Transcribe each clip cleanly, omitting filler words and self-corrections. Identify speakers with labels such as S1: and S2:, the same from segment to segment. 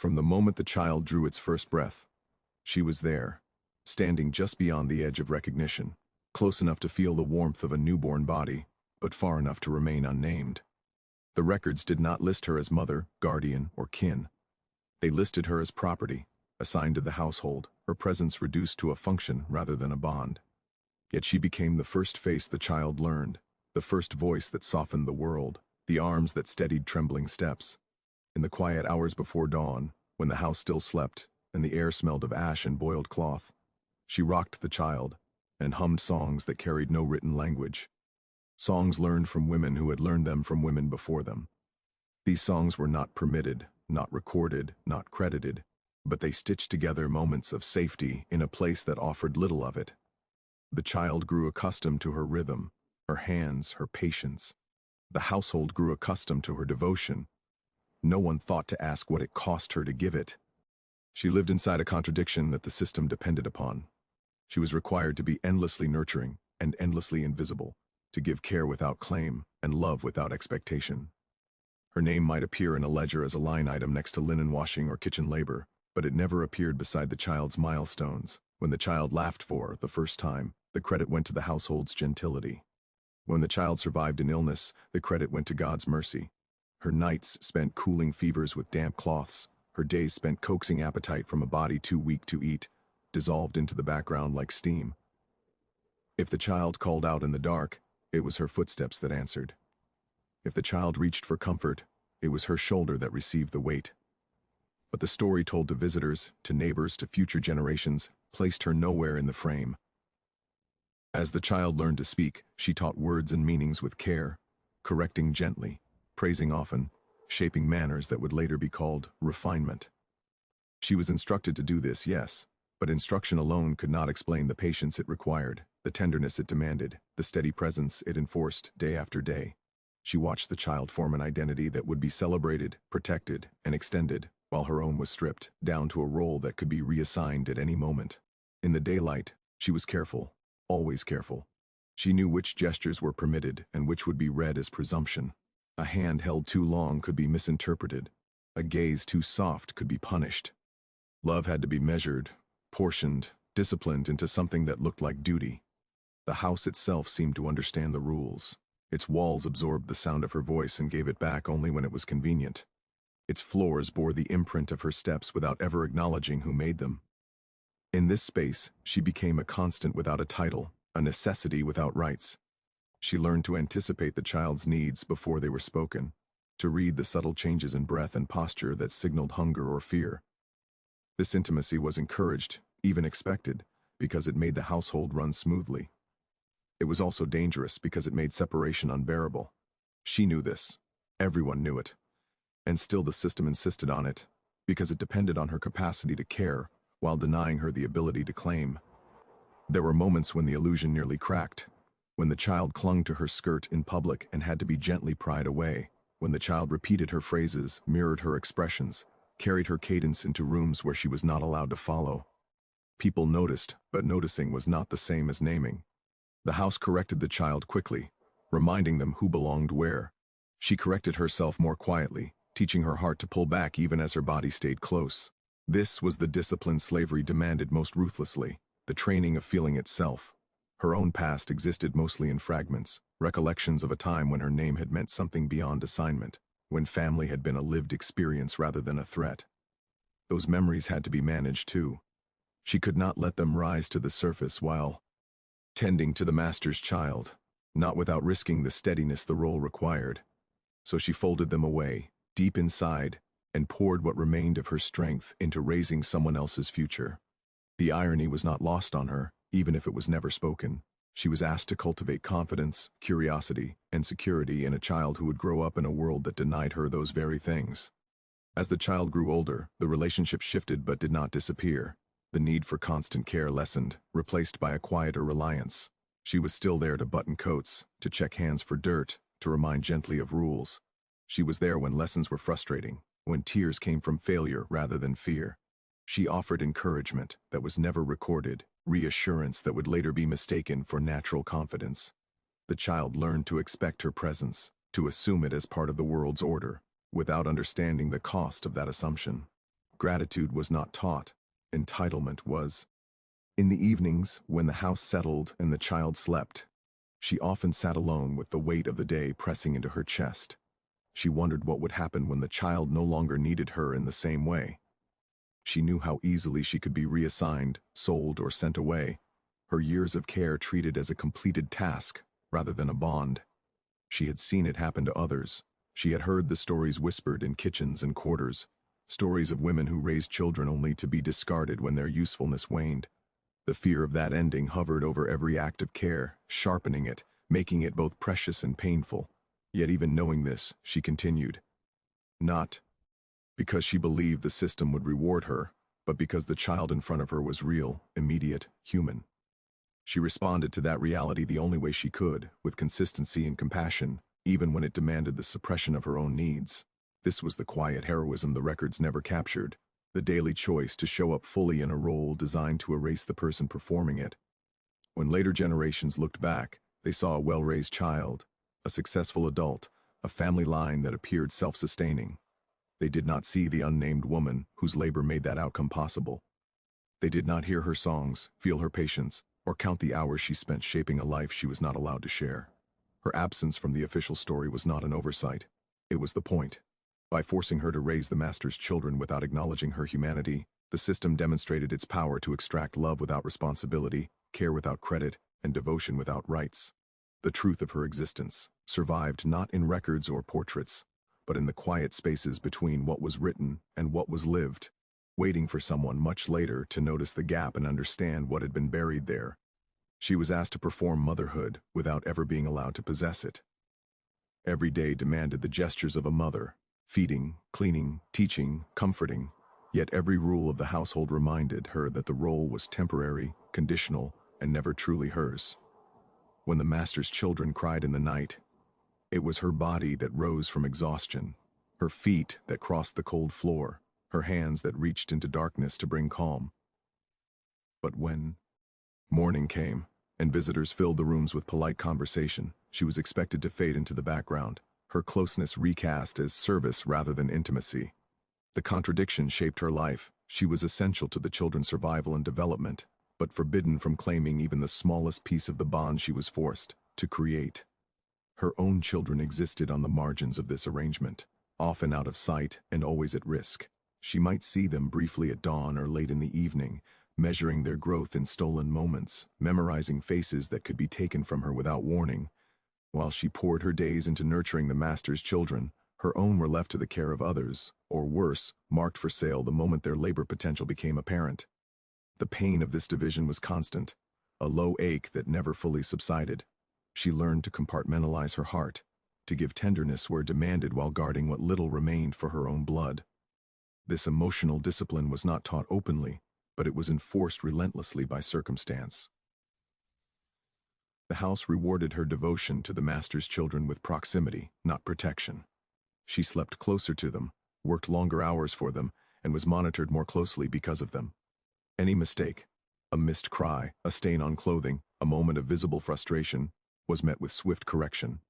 S1: From the moment the child drew its first breath, she was there, standing just beyond the edge of recognition, close enough to feel the warmth of a newborn body, but far enough to remain unnamed. The records did not list her as mother, guardian, or kin. They listed her as property, assigned to the household, her presence reduced to a function rather than a bond. Yet she became the first face the child learned, the first voice that softened the world, the arms that steadied trembling steps. In the quiet hours before dawn, when the house still slept and the air smelled of ash and boiled cloth, she rocked the child and hummed songs that carried no written language. Songs learned from women who had learned them from women before them. These songs were not permitted, not recorded, not credited, but they stitched together moments of safety in a place that offered little of it. The child grew accustomed to her rhythm, her hands, her patience. The household grew accustomed to her devotion. No one thought to ask what it cost her to give it. She lived inside a contradiction that the system depended upon. She was required to be endlessly nurturing and endlessly invisible, to give care without claim and love without expectation. Her name might appear in a ledger as a line item next to linen washing or kitchen labor, but it never appeared beside the child's milestones. When the child laughed for the first time, the credit went to the household's gentility. When the child survived an illness, the credit went to God's mercy. Her nights spent cooling fevers with damp cloths, her days spent coaxing appetite from a body too weak to eat, dissolved into the background like steam. If the child called out in the dark, it was her footsteps that answered. If the child reached for comfort, it was her shoulder that received the weight. But the story told to visitors, to neighbors, to future generations, placed her nowhere in the frame. As the child learned to speak, she taught words and meanings with care, correcting gently, praising often, shaping manners that would later be called refinement. She was instructed to do this, yes, but instruction alone could not explain the patience it required, the tenderness it demanded, the steady presence it enforced day after day. She watched the child form an identity that would be celebrated, protected, and extended, while her own was stripped down to a role that could be reassigned at any moment. In the daylight, she was careful, always careful. She knew which gestures were permitted and which would be read as presumption. A hand held too long could be misinterpreted. A gaze too soft could be punished. Love had to be measured, portioned, disciplined into something that looked like duty. The house itself seemed to understand the rules. Its walls absorbed the sound of her voice and gave it back only when it was convenient. Its floors bore the imprint of her steps without ever acknowledging who made them. In this space, she became a constant without a title, a necessity without rights. She learned to anticipate the child's needs before they were spoken, to read the subtle changes in breath and posture that signaled hunger or fear. This intimacy was encouraged, even expected, because it made the household run smoothly. It was also dangerous because it made separation unbearable. She knew this. Everyone knew it. And still the system insisted on it, because it depended on her capacity to care, while denying her the ability to claim. There were moments when the illusion nearly cracked, when the child clung to her skirt in public and had to be gently pried away, when the child repeated her phrases, mirrored her expressions, carried her cadence into rooms where she was not allowed to follow. People noticed, but noticing was not the same as naming. The house corrected the child quickly, reminding them who belonged where. She corrected herself more quietly, teaching her heart to pull back even as her body stayed close. This was the discipline slavery demanded most ruthlessly, the training of feeling itself. Her own past existed mostly in fragments, recollections of a time when her name had meant something beyond assignment, when family had been a lived experience rather than a threat. Those memories had to be managed too. She could not let them rise to the surface while tending to the master's child, not without risking the steadiness the role required. So she folded them away, deep inside, and poured what remained of her strength into raising someone else's future. The irony was not lost on her, even if it was never spoken. She was asked to cultivate confidence, curiosity, and security in a child who would grow up in a world that denied her those very things. As the child grew older, the relationship shifted but did not disappear. The need for constant care lessened, replaced by a quieter reliance. She was still there to button coats, to check hands for dirt, to remind gently of rules. She was there when lessons were frustrating, when tears came from failure rather than fear. She offered encouragement that was never recorded, reassurance that would later be mistaken for natural confidence. The child learned to expect her presence, to assume it as part of the world's order, without understanding the cost of that assumption. Gratitude was not taught. Entitlement was. In the evenings, when the house settled and the child slept, she often sat alone with the weight of the day pressing into her chest. She wondered what would happen when the child no longer needed her in the same way. She knew how easily she could be reassigned, sold, or sent away, her years of care treated as a completed task rather than a bond. She had seen it happen to others. She had heard the stories whispered in kitchens and quarters, stories of women who raised children only to be discarded when their usefulness waned. The fear of that ending hovered over every act of care, sharpening it, making it both precious and painful. Yet even knowing this, she continued. Not because she believed the system would reward her, but because the child in front of her was real, immediate, human. She responded to that reality the only way she could, with consistency and compassion, even when it demanded the suppression of her own needs. This was the quiet heroism the records never captured, the daily choice to show up fully in a role designed to erase the person performing it. When later generations looked back, they saw a well-raised child, a successful adult, a family line that appeared self-sustaining. They did not see the unnamed woman whose labor made that outcome possible. They did not hear her songs, feel her patience, or count the hours she spent shaping a life she was not allowed to share. Her absence from the official story was not an oversight. It was the point. By forcing her to raise the master's children without acknowledging her humanity, the system demonstrated its power to extract love without responsibility, care without credit, and devotion without rights. The truth of her existence survived not in records or portraits, but in the quiet spaces between what was written and what was lived, waiting for someone much later to notice the gap and understand what had been buried there. She was asked to perform motherhood without ever being allowed to possess it. Every day demanded the gestures of a mother, feeding, cleaning, teaching, comforting, yet every rule of the household reminded her that the role was temporary, conditional, and never truly hers. When the master's children cried in the night, it was her body that rose from exhaustion, her feet that crossed the cold floor, her hands that reached into darkness to bring calm. But when morning came, and visitors filled the rooms with polite conversation, she was expected to fade into the background, her closeness recast as service rather than intimacy. The contradiction shaped her life. She was essential to the children's survival and development, but forbidden from claiming even the smallest piece of the bond she was forced to create. Her own children existed on the margins of this arrangement, often out of sight and always at risk. She might see them briefly at dawn or late in the evening, measuring their growth in stolen moments, memorizing faces that could be taken from her without warning. While she poured her days into nurturing the master's children, her own were left to the care of others, or worse, marked for sale the moment their labor potential became apparent. The pain of this division was constant, a low ache that never fully subsided. She learned to compartmentalize her heart, to give tenderness where demanded while guarding what little remained for her own blood. This emotional discipline was not taught openly, but it was enforced relentlessly by circumstance. The house rewarded her devotion to the master's children with proximity, not protection. She slept closer to them, worked longer hours for them, and was monitored more closely because of them. Any mistake, a missed cry, a stain on clothing, a moment of visible frustration, was met with swift correction.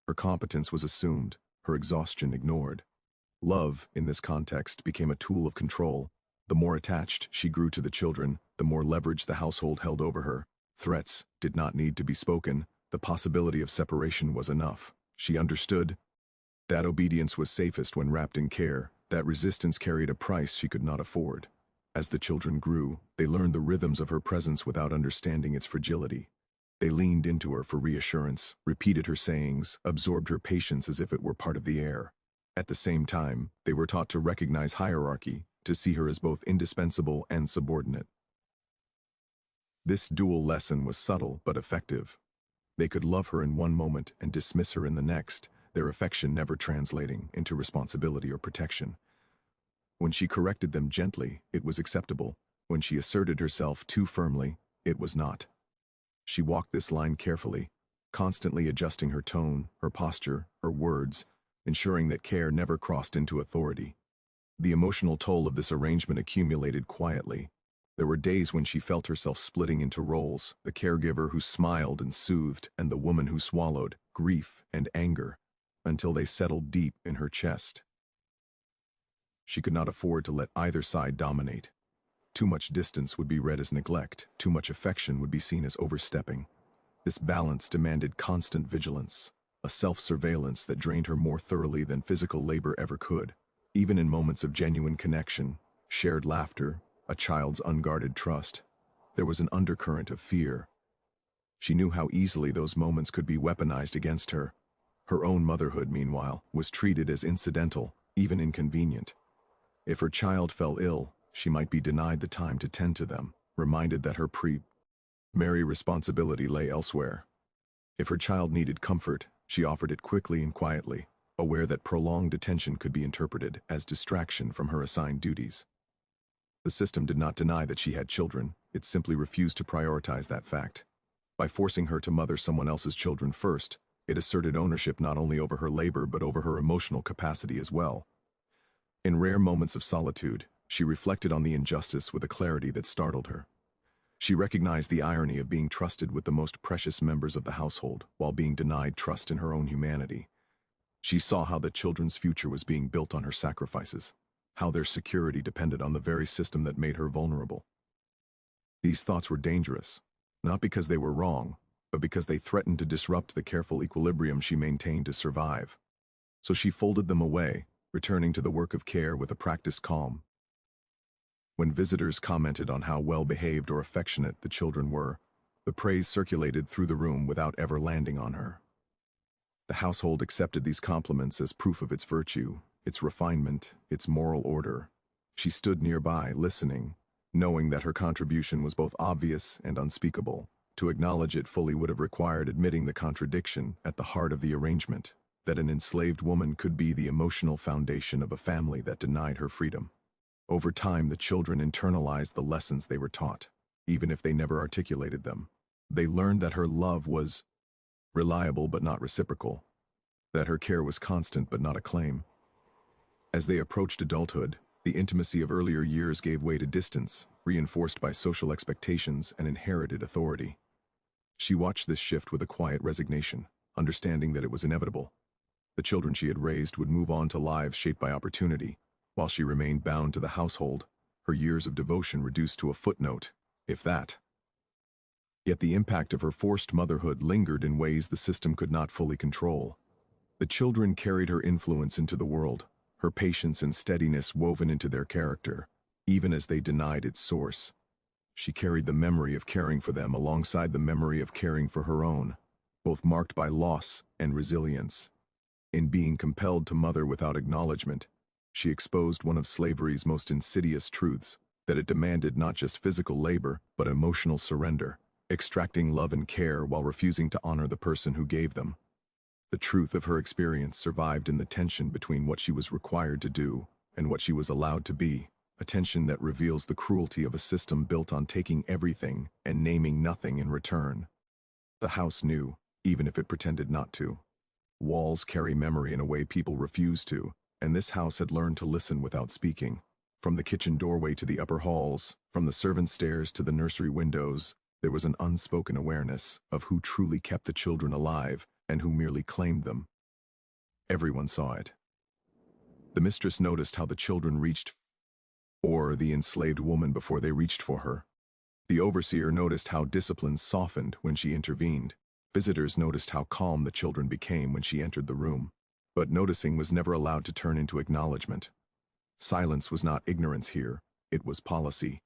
S1: Her competence was assumed, her exhaustion ignored. Love, in this context, became a tool of control. The more attached she grew to the children, the more leverage the household held over her. Threats did not need to be spoken. The possibility of separation was enough. She understood that obedience was safest when wrapped in care, that resistance carried a price she could not afford. As the children grew, they learned the rhythms of her presence without understanding its fragility. They leaned into her for reassurance, repeated her sayings, absorbed her patience as if it were part of the air. At the same time, they were taught to recognize hierarchy, to see her as both indispensable and subordinate. This dual lesson was subtle but effective. They could love her in one moment and dismiss her in the next, their affection never translating into responsibility or protection. When she corrected them gently, it was acceptable. When she asserted herself too firmly, it was not. She walked this line carefully, constantly adjusting her tone, her posture, her words, ensuring that care never crossed into authority. The emotional toll of this arrangement accumulated quietly. There were days when she felt herself splitting into roles, the caregiver who smiled and soothed, and the woman who swallowed grief and anger, until they settled deep in her chest. She could not afford to let either side dominate. Too much distance would be read as neglect, too much affection would be seen as overstepping. This balance demanded constant vigilance, a self-surveillance that drained her more thoroughly than physical labor ever could. Even in moments of genuine connection, shared laughter, a child's unguarded trust, there was an undercurrent of fear. She knew how easily those moments could be weaponized against her. Her own motherhood, meanwhile, was treated as incidental, even inconvenient. If her child fell ill, she might be denied the time to tend to them, reminded that her primary responsibility lay elsewhere. If her child needed comfort, she offered it quickly and quietly, aware that prolonged attention could be interpreted as distraction from her assigned duties. The system did not deny that she had children, it simply refused to prioritize that fact. By forcing her to mother someone else's children first, it asserted ownership not only over her labor but over her emotional capacity as well. In rare moments of solitude, she reflected on the injustice with a clarity that startled her. She recognized the irony of being trusted with the most precious members of the household while being denied trust in her own humanity. She saw how the children's future was being built on her sacrifices, how their security depended on the very system that made her vulnerable. These thoughts were dangerous, not because they were wrong, but because they threatened to disrupt the careful equilibrium she maintained to survive. So she folded them away, returning to the work of care with a practiced calm. When visitors commented on how well-behaved or affectionate the children were, the praise circulated through the room without ever landing on her. The household accepted these compliments as proof of its virtue, its refinement, its moral order. She stood nearby, listening, knowing that her contribution was both obvious and unspeakable. To acknowledge it fully would have required admitting the contradiction at the heart of the arrangement, that an enslaved woman could be the emotional foundation of a family that denied her freedom. Over time, the children internalized the lessons they were taught, even if they never articulated them. They learned that her love was reliable but not reciprocal, that her care was constant but not a claim. As they approached adulthood, the intimacy of earlier years gave way to distance, reinforced by social expectations and inherited authority. She watched this shift with a quiet resignation, understanding that it was inevitable. The children she had raised would move on to lives shaped by opportunity, while she remained bound to the household, her years of devotion reduced to a footnote, if that. Yet the impact of her forced motherhood lingered in ways the system could not fully control. The children carried her influence into the world, her patience and steadiness woven into their character, even as they denied its source. She carried the memory of caring for them alongside the memory of caring for her own, both marked by loss and resilience. In being compelled to mother without acknowledgement, she exposed one of slavery's most insidious truths, that it demanded not just physical labor, but emotional surrender, extracting love and care while refusing to honor the person who gave them. The truth of her experience survived in the tension between what she was required to do and what she was allowed to be, a tension that reveals the cruelty of a system built on taking everything and naming nothing in return. The house knew, even if it pretended not to. Walls carry memory in a way people refuse to, and this house had learned to listen without speaking. From the kitchen doorway to the upper halls, from the servants' stairs to the nursery windows, there was an unspoken awareness of who truly kept the children alive and who merely claimed them. Everyone saw it. The mistress noticed how the children reached for the enslaved woman before they reached for her. The overseer noticed how discipline softened when she intervened. Visitors noticed how calm the children became when she entered the room. But noticing was never allowed to turn into acknowledgement. Silence was not ignorance here, it was policy.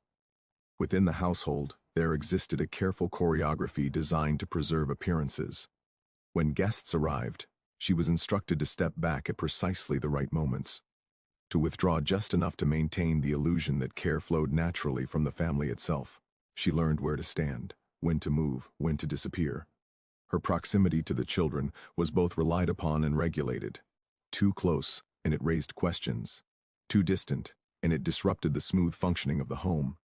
S1: Within the household, there existed a careful choreography designed to preserve appearances. When guests arrived, she was instructed to step back at precisely the right moments, to withdraw just enough to maintain the illusion that care flowed naturally from the family itself. She learned where to stand, when to move, when to disappear. Her proximity to the children was both relied upon and regulated. Too close, and it raised questions. Too distant, and it disrupted the smooth functioning of the home.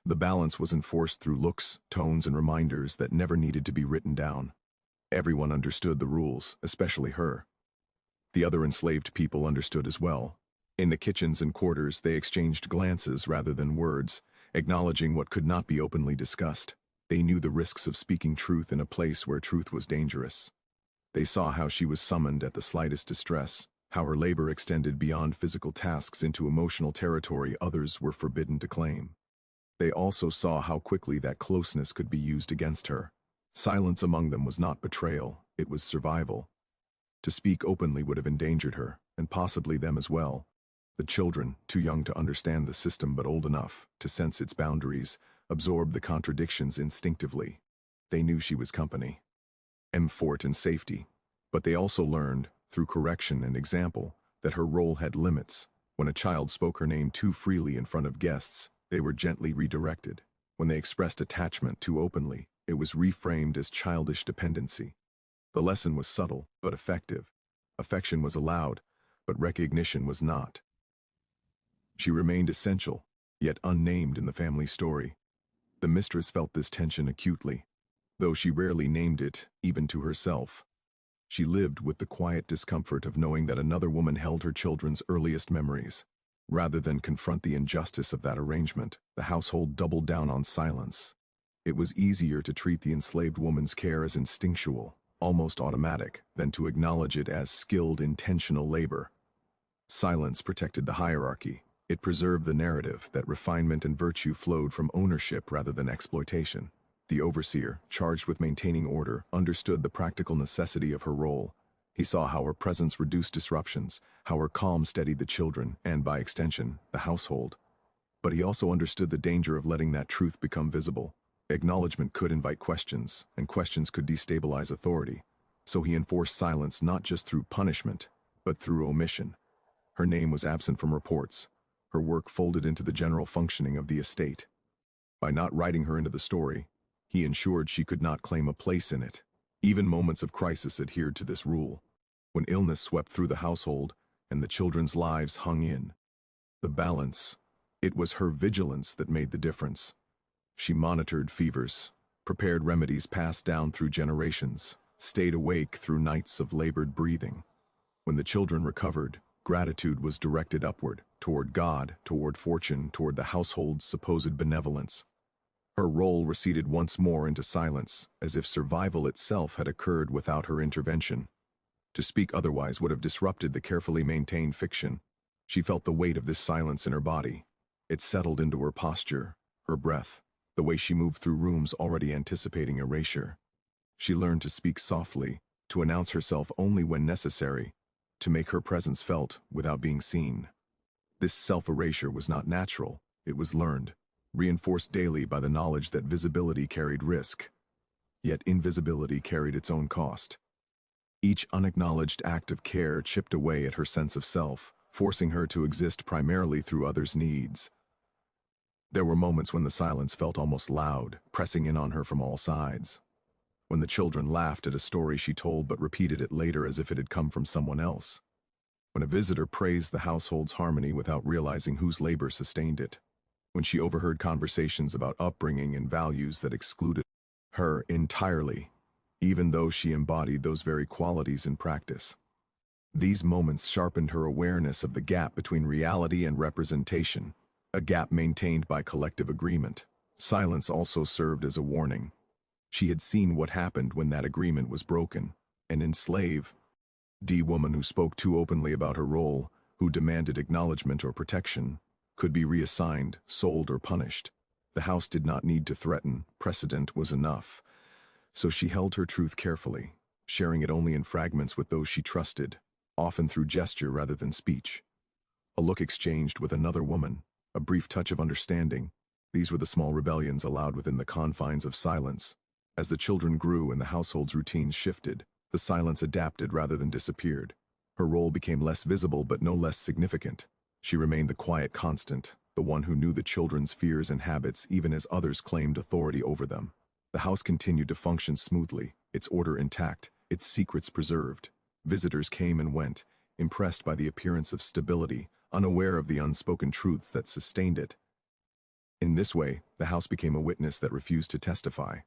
S1: The balance was enforced through looks, tones, and reminders that never needed to be written down. Everyone understood the rules, especially her. The other enslaved people understood as well. In the kitchens and quarters, they exchanged glances rather than words, acknowledging what could not be openly discussed. They knew the risks of speaking truth in a place where truth was dangerous. They saw how she was summoned at the slightest distress, How her labor extended beyond physical tasks into emotional territory others were forbidden to claim. They also saw how quickly that closeness could be used against her. Silence among them was not betrayal, it was survival. To speak openly would have endangered her, and possibly them as well. The children, too young to understand the system but old enough to sense its boundaries, absorbed the contradictions instinctively. They knew she was company. Fort and safety. But they also learned, through correction and example, that her role had limits. When a child spoke her name too freely in front of guests, they were gently redirected. When they expressed attachment too openly, it was reframed as childish dependency. The lesson was subtle, but effective. Affection was allowed, but recognition was not. She remained essential, yet unnamed in the family story. The mistress felt this tension acutely, though she rarely named it, even to herself. She lived with the quiet discomfort of knowing that another woman held her children's earliest memories. Rather than confront the injustice of that arrangement, the household doubled down on silence. It was easier to treat the enslaved woman's care as instinctual, almost automatic, than to acknowledge it as skilled, intentional labor. Silence protected the hierarchy. It preserved the narrative that refinement and virtue flowed from ownership rather than exploitation. The overseer, charged with maintaining order, understood the practical necessity of her role. He saw how her presence reduced disruptions, how her calm steadied the children, and by extension, the household. But he also understood the danger of letting that truth become visible. Acknowledgement could invite questions, and questions could destabilize authority. So he enforced silence not just through punishment, but through omission. Her name was absent from reports. Her work folded into the general functioning of the estate. By not writing her into the story, he ensured she could not claim a place in it. Even moments of crisis adhered to this rule. When illness swept through the household and the children's lives hung in the balance, it was her vigilance that made the difference. She monitored fevers, prepared remedies passed down through generations, stayed awake through nights of labored breathing. When the children recovered, gratitude was directed upward, toward God, toward fortune, toward the household's supposed benevolence. Her role receded once more into silence, as if survival itself had occurred without her intervention. To speak otherwise would have disrupted the carefully maintained fiction. She felt the weight of this silence in her body. It settled into her posture, her breath, the way she moved through rooms already anticipating erasure. She learned to speak softly, to announce herself only when necessary, to make her presence felt without being seen. This self-erasure was not natural, it was learned, reinforced daily by the knowledge that visibility carried risk. Yet invisibility carried its own cost. Each unacknowledged act of care chipped away at her sense of self, forcing her to exist primarily through others' needs. There were moments when the silence felt almost loud, pressing in on her from all sides. When the children laughed at a story she told but repeated it later as if it had come from someone else. When a visitor praised the household's harmony without realizing whose labor sustained it. When she overheard conversations about upbringing and values that excluded her entirely, even though she embodied those very qualities in practice. These moments sharpened her awareness of the gap between reality and representation, a gap maintained by collective agreement. Silence also served as a warning. She had seen what happened when that agreement was broken. An enslaved woman who spoke too openly about her role, who demanded acknowledgement or protection, could be reassigned, sold, or punished. The house did not need to threaten, precedent was enough. So she held her truth carefully, sharing it only in fragments with those she trusted, often through gesture rather than speech. A look exchanged with another woman, a brief touch of understanding. These were the small rebellions allowed within the confines of silence. As the children grew and the household's routines shifted, the silence adapted rather than disappeared. Her role became less visible but no less significant. She remained the quiet constant, the one who knew the children's fears and habits even as others claimed authority over them. The house continued to function smoothly, its order intact, its secrets preserved. Visitors came and went, impressed by the appearance of stability, unaware of the unspoken truths that sustained it. In this way, the house became a witness that refused to testify.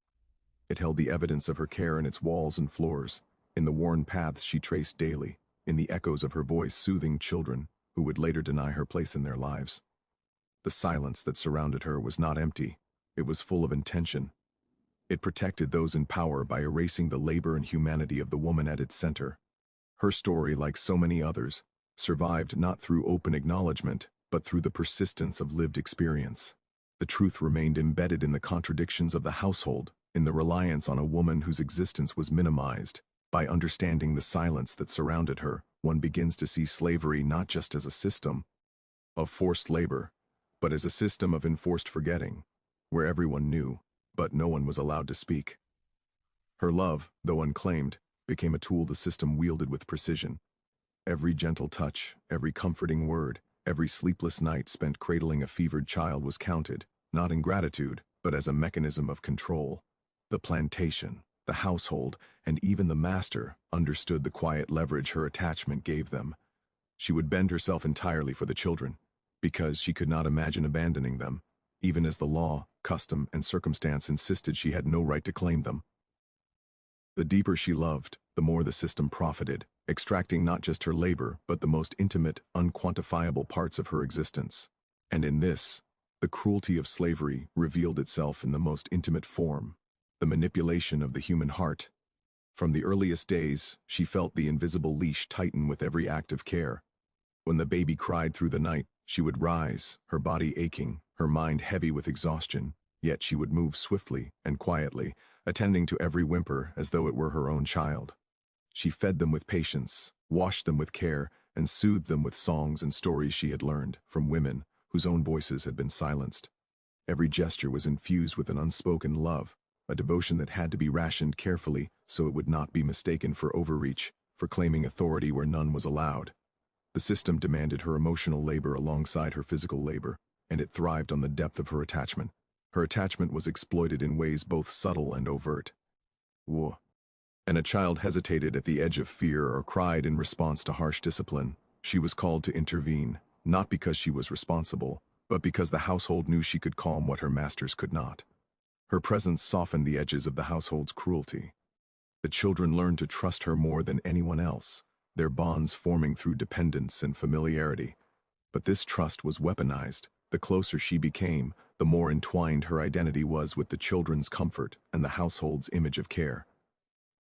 S1: It held the evidence of her care in its walls and floors, in the worn paths she traced daily, in the echoes of her voice soothing children who would later deny her place in their lives. The silence that surrounded her was not empty, it was full of intention. It protected those in power by erasing the labor and humanity of the woman at its center. Her story, like so many others, survived not through open acknowledgement, but through the persistence of lived experience. The truth remained embedded in the contradictions of the household, in the reliance on a woman whose existence was minimized. By understanding the silence that surrounded her, one begins to see slavery not just as a system of forced labor, but as a system of enforced forgetting, where everyone knew, but no one was allowed to speak. Her love, though unclaimed, became a tool the system wielded with precision. Every gentle touch, every comforting word, every sleepless night spent cradling a fevered child was counted, not in gratitude, but as a mechanism of control. The plantation, the household, and even the master understood the quiet leverage her attachment gave them. She would bend herself entirely for the children, because she could not imagine abandoning them, even as the law, custom, and circumstance insisted she had no right to claim them. The deeper she loved, the more the system profited, extracting not just her labor, but the most intimate, unquantifiable parts of her existence. And in this, the cruelty of slavery revealed itself in the most intimate form, the manipulation of the human heart. From the earliest days, she felt the invisible leash tighten with every act of care. When the baby cried through the night, she would rise, her body aching, her mind heavy with exhaustion, yet she would move swiftly and quietly, attending to every whimper as though it were her own child. She fed them with patience, washed them with care, and soothed them with songs and stories she had learned from women whose own voices had been silenced. Every gesture was infused with an unspoken love, a devotion that had to be rationed carefully so it would not be mistaken for overreach, for claiming authority where none was allowed. The system demanded her emotional labor alongside her physical labor, and it thrived on the depth of her attachment. Her attachment was exploited in ways both subtle and overt. And a child hesitated at the edge of fear or cried in response to harsh discipline, she was called to intervene, not because she was responsible, but because the household knew she could calm what her masters could not. Her presence softened the edges of the household's cruelty. The children learned to trust her more than anyone else, their bonds forming through dependence and familiarity. But this trust was weaponized. The closer she became, the more entwined her identity was with the children's comfort and the household's image of care.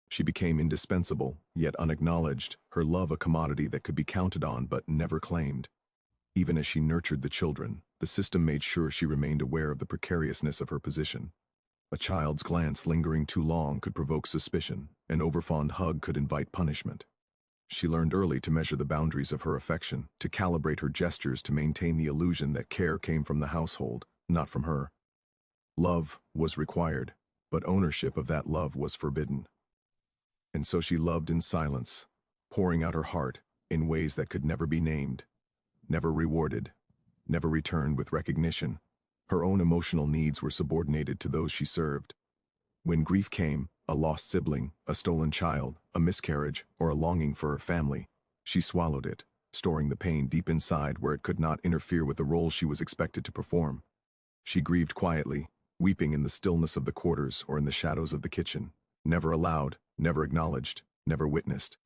S1: She became indispensable, yet unacknowledged, her love a commodity that could be counted on but never claimed. Even as she nurtured the children, the system made sure she remained aware of the precariousness of her position. A child's glance lingering too long could provoke suspicion, an overfond hug could invite punishment. She learned early to measure the boundaries of her affection, to calibrate her gestures to maintain the illusion that care came from the household, not from her. Love was required, but ownership of that love was forbidden. And so she loved in silence, pouring out her heart in ways that could never be named, never rewarded, never returned with recognition. Her own emotional needs were subordinated to those she served. When grief came, a lost sibling, a stolen child, a miscarriage, or a longing for her family, she swallowed it, storing the pain deep inside where it could not interfere with the role she was expected to perform. She grieved quietly, weeping in the stillness of the quarters or in the shadows of the kitchen, never allowed, never acknowledged, never witnessed.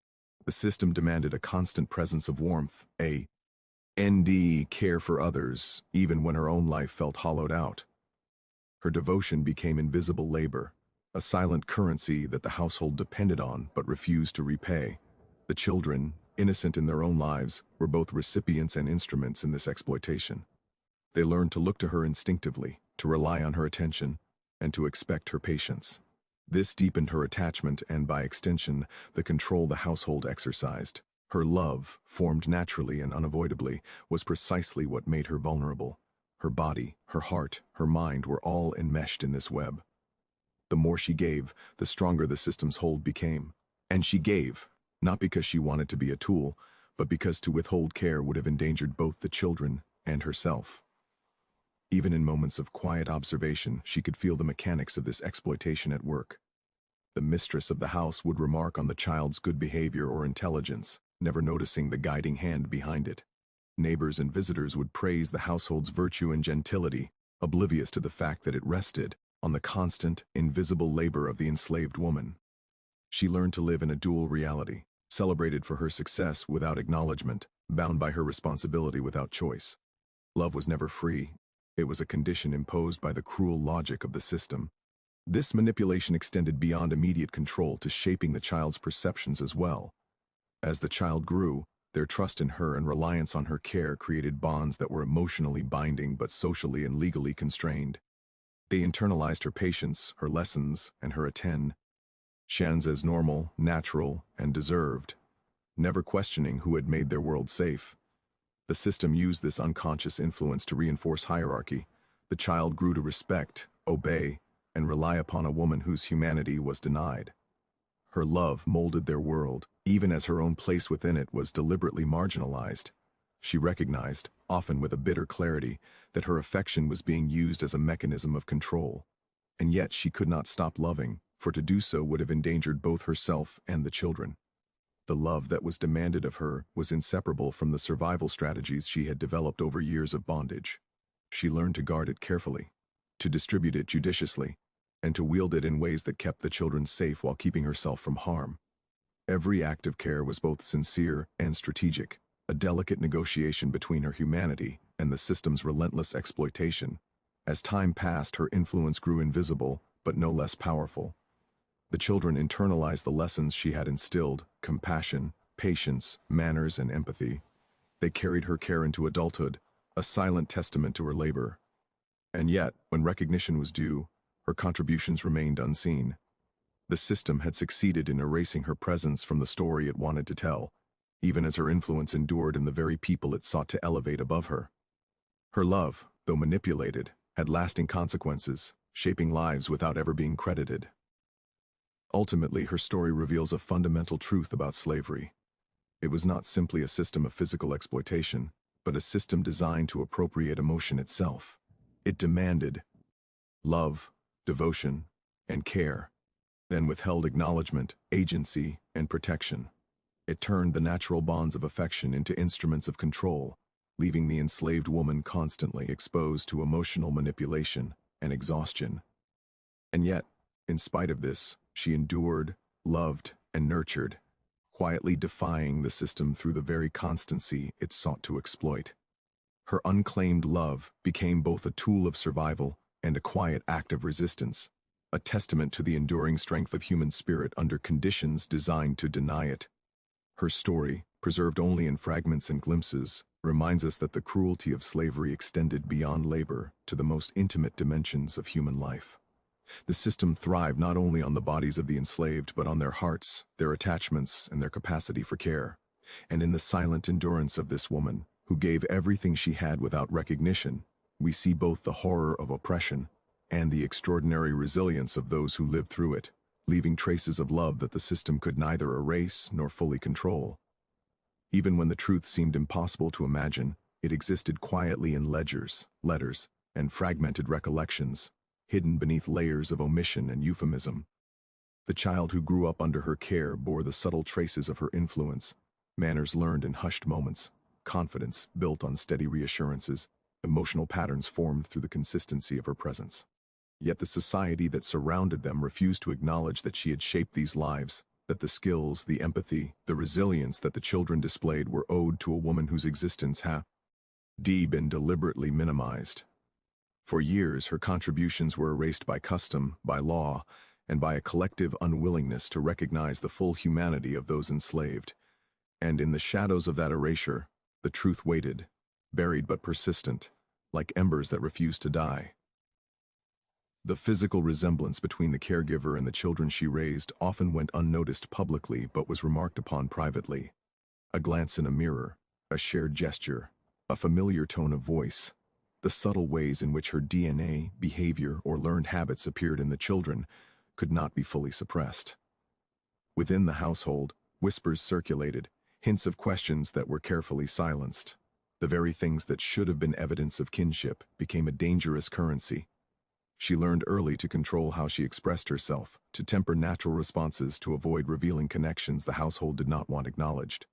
S1: The system demanded a constant presence of warmth, a care for others, even when her own life felt hollowed out. Her devotion became invisible labor, a silent currency that the household depended on but refused to repay. The children, innocent in their own lives, were both recipients and instruments in this exploitation. They learned to look to her instinctively, to rely on her attention, and to expect her patience. This deepened her attachment and, by extension, the control the household exercised. Her love, formed naturally and unavoidably, was precisely what made her vulnerable. Her body, her heart, her mind were all enmeshed in this web. The more she gave, the stronger the system's hold became. And she gave, not because she wanted to be a tool, but because to withhold care would have endangered both the children and herself. Even in moments of quiet observation, she could feel the mechanics of this exploitation at work. The mistress of the house would remark on the child's good behavior or intelligence, never noticing the guiding hand behind it. Neighbors and visitors would praise the household's virtue and gentility, oblivious to the fact that it rested on the constant, invisible labor of the enslaved woman. She learned to live in a dual reality, celebrated for her success without acknowledgement, bound by her responsibility without choice. Love was never free. It was a condition imposed by the cruel logic of the system. This manipulation extended beyond immediate control to shaping the child's perceptions as well. As the child grew, Their trust in her and reliance on her care created bonds that were emotionally binding but socially and legally constrained. They internalized her patience, her lessons, and her attend Shans as normal, natural, and deserved, never questioning who had made their world safe. The system used this unconscious influence to reinforce hierarchy. The child grew to respect, obey, and rely upon a woman whose humanity was denied. Her love molded their world, even as her own place within it was deliberately marginalized. She recognized, often with a bitter clarity, that her affection was being used as a mechanism of control. And yet she could not stop loving, for to do so would have endangered both herself and the children. The love that was demanded of her was inseparable from the survival strategies she had developed over years of bondage. She learned to guard it carefully, to distribute it judiciously, and to wield it in ways that kept the children safe while keeping herself from harm. Every act of care was both sincere and strategic, a delicate negotiation between her humanity and the system's relentless exploitation. As time passed, her influence grew invisible, but no less powerful. The children internalized the lessons she had instilled: compassion, patience, manners, and empathy. They carried her care into adulthood, a silent testament to her labor. And yet, when recognition was due, her contributions remained unseen. The system had succeeded in erasing her presence from the story it wanted to tell, even as her influence endured in the very people it sought to elevate above her. Her love, though manipulated, had lasting consequences, shaping lives without ever being credited. Ultimately, her story reveals a fundamental truth about slavery. It was not simply a system of physical exploitation, but a system designed to appropriate emotion itself. It demanded love, devotion, and care, then withheld acknowledgement, agency, and protection. It turned the natural bonds of affection into instruments of control, leaving the enslaved woman constantly exposed to emotional manipulation and exhaustion. And yet, in spite of this, she endured, loved, and nurtured, quietly defying the system through the very constancy it sought to exploit. Her unclaimed love became both a tool of survival and a quiet act of resistance, a testament to the enduring strength of human spirit under conditions designed to deny it. Her story, preserved only in fragments and glimpses, reminds us that the cruelty of slavery extended beyond labor to the most intimate dimensions of human life. The system thrived not only on the bodies of the enslaved, but on their hearts, their attachments, and their capacity for care. And in the silent endurance of this woman, who gave everything she had without recognition, we see both the horror of oppression and the extraordinary resilience of those who lived through it, leaving traces of love that the system could neither erase nor fully control. Even when the truth seemed impossible to imagine, it existed quietly in ledgers, letters, and fragmented recollections, hidden beneath layers of omission and euphemism. The child who grew up under her care bore the subtle traces of her influence, manners learned in hushed moments, confidence built on steady reassurances, emotional patterns formed through the consistency of her presence. Yet the society that surrounded them refused to acknowledge that she had shaped these lives, that the skills, the empathy, the resilience that the children displayed were owed to a woman whose existence had been deliberately minimized. For years, her contributions were erased by custom, by law, and by a collective unwillingness to recognize the full humanity of those enslaved. And in the shadows of that erasure, the truth waited, buried but persistent, like embers that refused to die. The physical resemblance between the caregiver and the children she raised often went unnoticed publicly but was remarked upon privately. A glance in a mirror, a shared gesture, a familiar tone of voice, the subtle ways in which her DNA, behavior, or learned habits appeared in the children could not be fully suppressed. Within the household, whispers circulated, hints of questions that were carefully silenced. The very things that should have been evidence of kinship became a dangerous currency. She learned early to control how she expressed herself, to temper natural responses to avoid revealing connections the household did not want acknowledged.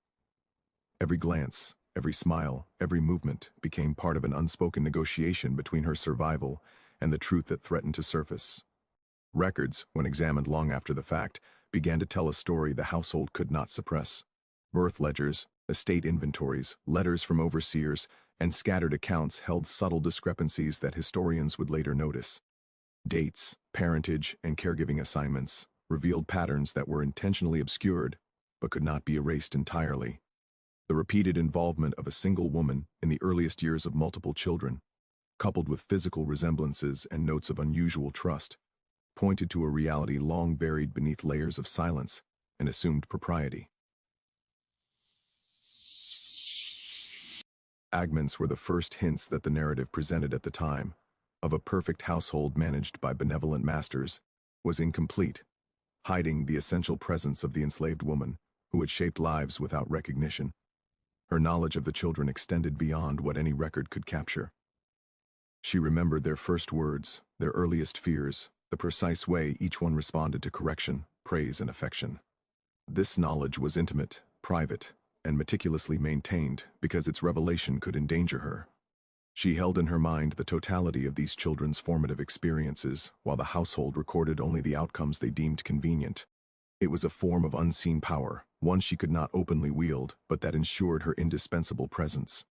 S1: Every glance, every smile, every movement became part of an unspoken negotiation between her survival and the truth that threatened to surface. Records, when examined long after the fact, began to tell a story the household could not suppress. Birth ledgers, estate inventories, letters from overseers, and scattered accounts held subtle discrepancies that historians would later notice. Dates, parentage, and caregiving assignments revealed patterns that were intentionally obscured but could not be erased entirely. The repeated involvement of a single woman in the earliest years of multiple children, coupled with physical resemblances and notes of unusual trust, pointed to a reality long buried beneath layers of silence and assumed propriety. Fragments were the first hints that the narrative presented at the time, of a perfect household managed by benevolent masters, was incomplete, hiding the essential presence of the enslaved woman who had shaped lives without recognition. Her knowledge of the children extended beyond what any record could capture. She remembered their first words, their earliest fears, the precise way each one responded to correction, praise, and affection. This knowledge was intimate, private, and meticulously maintained because its revelation could endanger her. She held in her mind the totality of these children's formative experiences, while the household recorded only the outcomes they deemed convenient. It was a form of unseen power, one she could not openly wield, but that ensured her indispensable presence.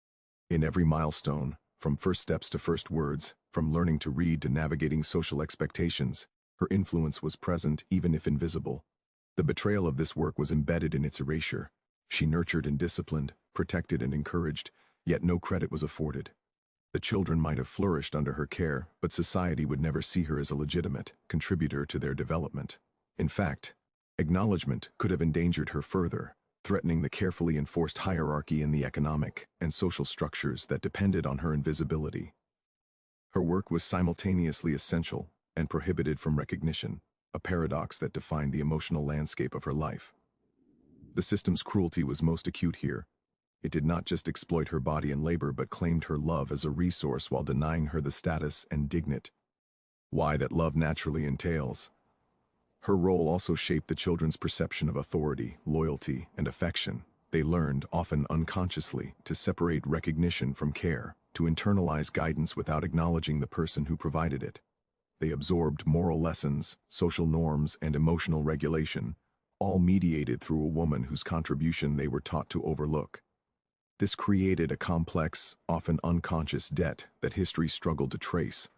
S1: In every milestone, from first steps to first words, from learning to read to navigating social expectations, her influence was present even if invisible. The betrayal of this work was embedded in its erasure. She nurtured and disciplined, protected and encouraged, yet no credit was afforded. The children might have flourished under her care, but society would never see her as a legitimate contributor to their development. In fact, acknowledgement could have endangered her further, threatening the carefully enforced hierarchy in the economic and social structures that depended on her invisibility. Her work was simultaneously essential and prohibited from recognition, a paradox that defined the emotional landscape of her life. The system's cruelty was most acute here. It did not just exploit her body and labor, but claimed her love as a resource while denying her the status and dignity that love naturally entails. Her role also shaped the children's perception of authority, loyalty, and affection. They learned, often unconsciously, to separate recognition from care, to internalize guidance without acknowledging the person who provided it. They absorbed moral lessons, social norms, and emotional regulation, all mediated through a woman whose contribution they were taught to overlook. This created a complex, often unconscious debt that history struggled to trace.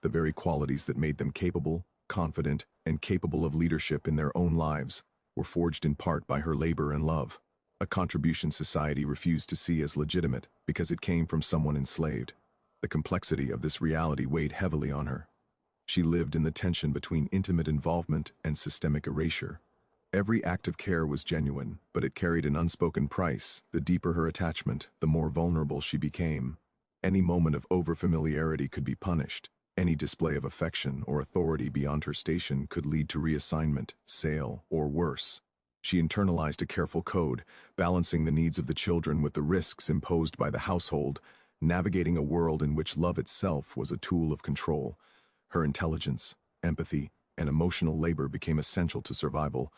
S1: The very qualities that made them capable, confident, and capable of leadership in their own lives were forged in part by her labor and love, a contribution society refused to see as legitimate because it came from someone enslaved. The complexity of this reality weighed heavily on her. She lived in the tension between intimate involvement and systemic erasure. Every act of care was genuine, but it carried an unspoken price. The deeper her attachment, the more vulnerable she became. Any moment of overfamiliarity could be punished. Any display of affection or authority beyond her station could lead to reassignment, sale, or worse. She internalized a careful code, balancing the needs of the children with the risks imposed by the household, navigating a world in which love itself was a tool of control. Her intelligence, empathy, and emotional labor became essential to survival,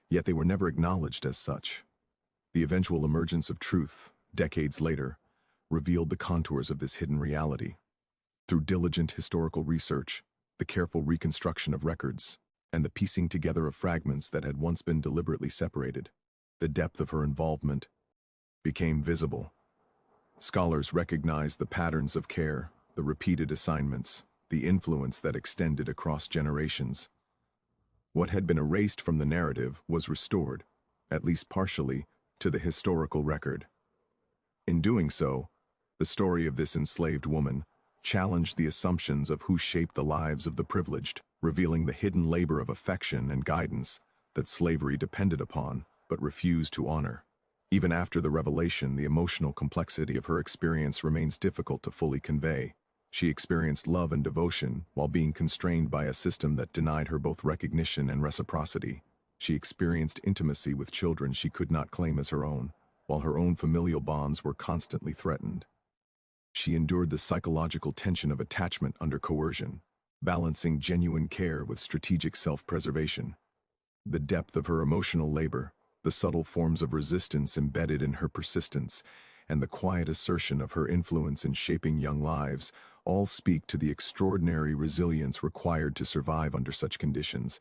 S1: yet they were never acknowledged as such. The eventual emergence of truth, decades later, revealed the contours of this hidden reality. Through diligent historical research, the careful reconstruction of records, and the piecing together of fragments that had once been deliberately separated, the depth of her involvement became visible. Scholars recognized the patterns of care, the repeated assignments, the influence that extended across generations. What had been erased from the narrative was restored, at least partially, to the historical record. In doing so, the story of this enslaved woman challenged the assumptions of who shaped the lives of the privileged, revealing the hidden labor of affection and guidance that slavery depended upon but refused to honor. Even after the revelation, the emotional complexity of her experience remains difficult to fully convey. She experienced love and devotion while being constrained by a system that denied her both recognition and reciprocity. She experienced intimacy with children she could not claim as her own, while her own familial bonds were constantly threatened. She endured the psychological tension of attachment under coercion, balancing genuine care with strategic self-preservation. The depth of her emotional labor, the subtle forms of resistance embedded in her persistence, and the quiet assertion of her influence in shaping young lives all speak to the extraordinary resilience required to survive under such conditions.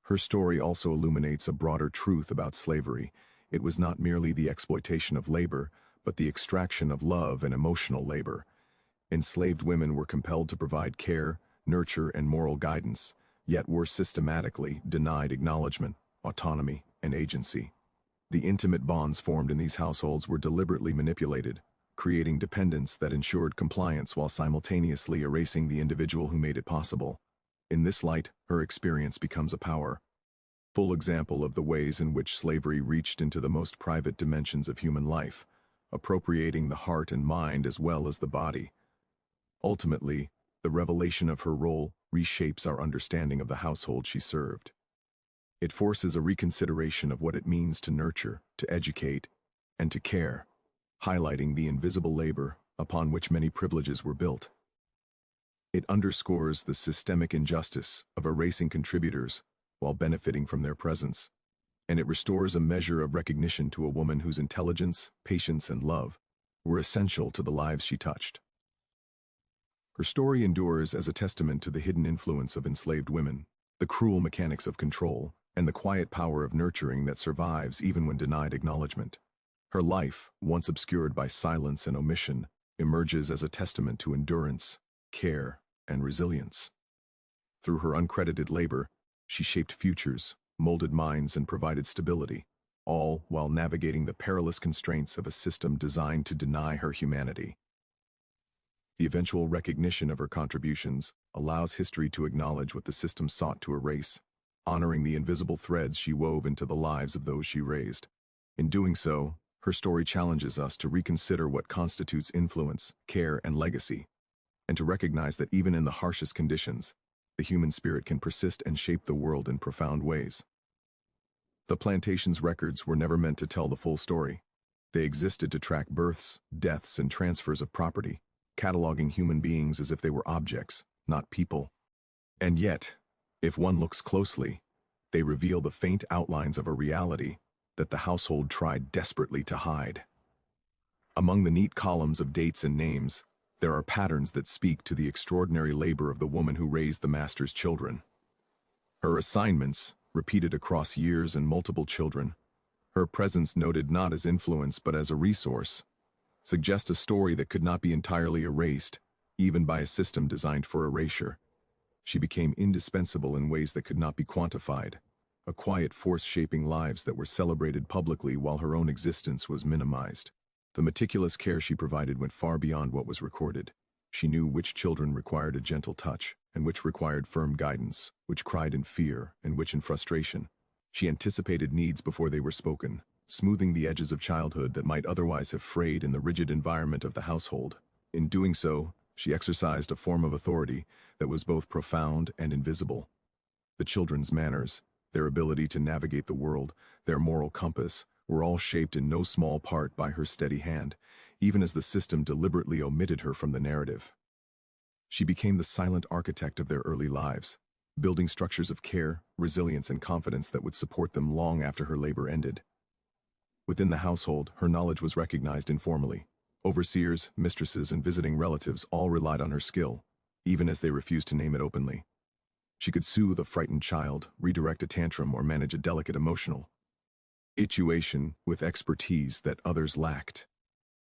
S1: Her story also illuminates a broader truth about slavery. It was not merely the exploitation of labor, but the extraction of love and emotional labor. Enslaved women were compelled to provide care, nurture, and moral guidance, yet were systematically denied acknowledgement, autonomy, and agency. The intimate bonds formed in these households were deliberately manipulated, creating dependence that ensured compliance while simultaneously erasing the individual who made it possible. In this light, her experience becomes a powerful example of the ways in which slavery reached into the most private dimensions of human life, appropriating the heart and mind as well as the body. Ultimately, the revelation of her role reshapes our understanding of the household she served. It forces a reconsideration of what it means to nurture, to educate, and to care, highlighting the invisible labor upon which many privileges were built. It underscores the systemic injustice of erasing contributors while benefiting from their presence, and it restores a measure of recognition to a woman whose intelligence, patience, and love were essential to the lives she touched. Her story endures as a testament to the hidden influence of enslaved women, the cruel mechanics of control, and the quiet power of nurturing that survives even when denied acknowledgement. Her life, once obscured by silence and omission, emerges as a testament to endurance, care, and resilience. Through her uncredited labor, she shaped futures, molded minds, and provided stability, all while navigating the perilous constraints of a system designed to deny her humanity. The eventual recognition of her contributions allows history to acknowledge what the system sought to erase, honoring the invisible threads she wove into the lives of those she raised. In doing so, her story challenges us to reconsider what constitutes influence, care, and legacy, and to recognize that even in the harshest conditions, the human spirit can persist and shape the world in profound ways. The plantation's records were never meant to tell the full story. They existed to track births, deaths, and transfers of property, cataloging human beings as if they were objects, not people. And yet, if one looks closely, they reveal the faint outlines of a reality that the household tried desperately to hide. Among the neat columns of dates and names, there are patterns that speak to the extraordinary labor of the woman who raised the master's children. Her assignments, repeated across years and multiple children, her presence noted not as influence but as a resource, suggest a story that could not be entirely erased, even by a system designed for erasure. She became indispensable in ways that could not be quantified, a quiet force shaping lives that were celebrated publicly while her own existence was minimized. The meticulous care she provided went far beyond what was recorded. She knew which children required a gentle touch, and which required firm guidance, which cried in fear, and which in frustration. She anticipated needs before they were spoken, smoothing the edges of childhood that might otherwise have frayed in the rigid environment of the household. In doing so, she exercised a form of authority that was both profound and invisible. The children's manners, their ability to navigate the world, their moral compass, were all shaped in no small part by her steady hand, even as the system deliberately omitted her from the narrative. She became the silent architect of their early lives, building structures of care, resilience, and confidence that would support them long after her labor ended. Within the household, her knowledge was recognized informally. Overseers, mistresses, and visiting relatives all relied on her skill, even as they refused to name it openly. She could soothe a frightened child, redirect a tantrum, or manage a delicate emotional situation with expertise that others lacked.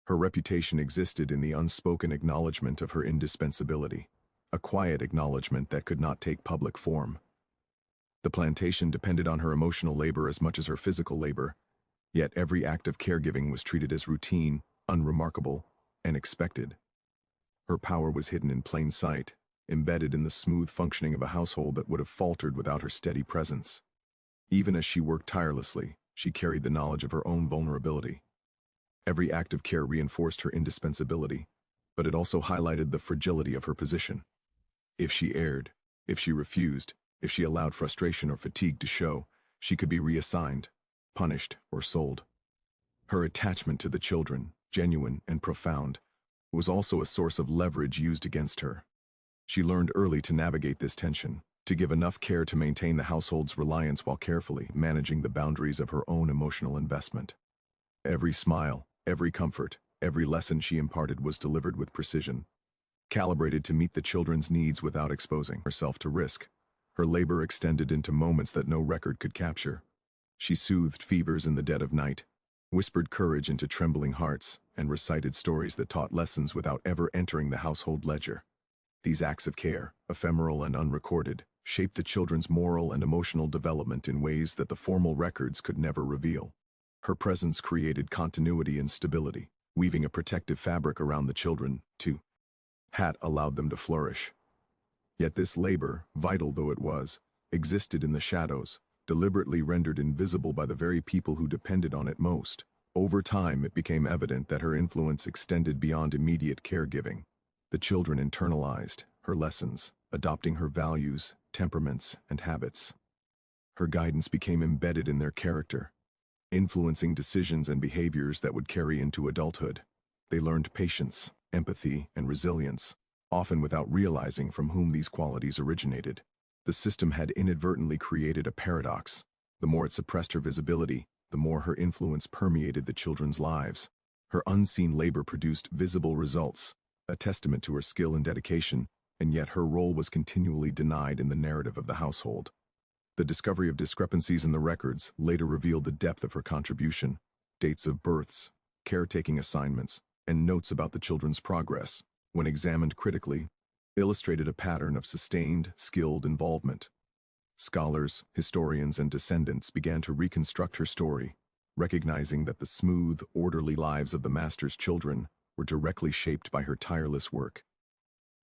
S1: Her reputation existed in the unspoken acknowledgement of her indispensability, a quiet acknowledgement that could not take public form. The plantation depended on her emotional labor as much as her physical labor, yet every act of caregiving was treated as routine, unremarkable, and expected. Her power was hidden in plain sight, embedded in the smooth functioning of a household that would have faltered without her steady presence. Even as she worked tirelessly, she carried the knowledge of her own vulnerability. Every act of care reinforced her indispensability, but it also highlighted the fragility of her position. If she erred, if she refused, if she allowed frustration or fatigue to show, she could be reassigned, punished, or sold. Her attachment to the children, genuine and profound, was also a source of leverage used against her. She learned early to navigate this tension, to give enough care to maintain the household's reliance while carefully managing the boundaries of her own emotional investment. Every smile, every comfort, every lesson she imparted was delivered with precision, calibrated to meet the children's needs without exposing herself to risk. Her labor extended into moments that no record could capture. She soothed fevers in the dead of night, whispered courage into trembling hearts, and recited stories that taught lessons without ever entering the household ledger. These acts of care, ephemeral and unrecorded, shaped the children's moral and emotional development in ways that the formal records could never reveal. Her presence created continuity and stability, weaving a protective fabric around the children, too. Hat allowed them to flourish. Yet this labor, vital though it was, existed in the shadows, deliberately rendered invisible by the very people who depended on it most. Over time, it became evident that her influence extended beyond immediate caregiving. The children internalized her lessons, adopting her values, temperaments, and habits. Her guidance became embedded in their character, influencing decisions and behaviors that would carry into adulthood. They learned patience, empathy, and resilience, often without realizing from whom these qualities originated. The system had inadvertently created a paradox. The more it suppressed her visibility, the more her influence permeated the children's lives. Her unseen labor produced visible results, a testament to her skill and dedication, and yet her role was continually denied in the narrative of the household. The discovery of discrepancies in the records later revealed the depth of her contribution. Dates of births, caretaking assignments, and notes about the children's progress, when examined critically, illustrated a pattern of sustained, skilled involvement. Scholars, historians, and descendants began to reconstruct her story, recognizing that the smooth, orderly lives of the master's children were directly shaped by her tireless work.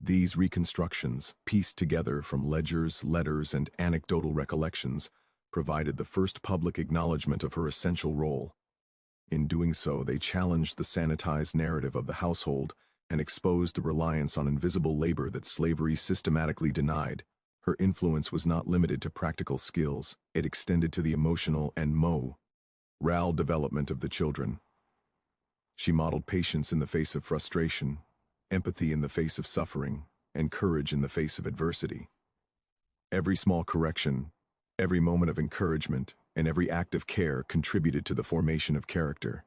S1: These reconstructions, pieced together from ledgers, letters, and anecdotal recollections, provided the first public acknowledgement of her essential role. In doing so, they challenged the sanitized narrative of the household and exposed the reliance on invisible labor that slavery systematically denied. Her influence was not limited to practical skills, it extended to the emotional and moral development of the children. She modeled patience in the face of frustration, empathy in the face of suffering, and courage in the face of adversity. Every small correction, every moment of encouragement, and every act of care contributed to the formation of character.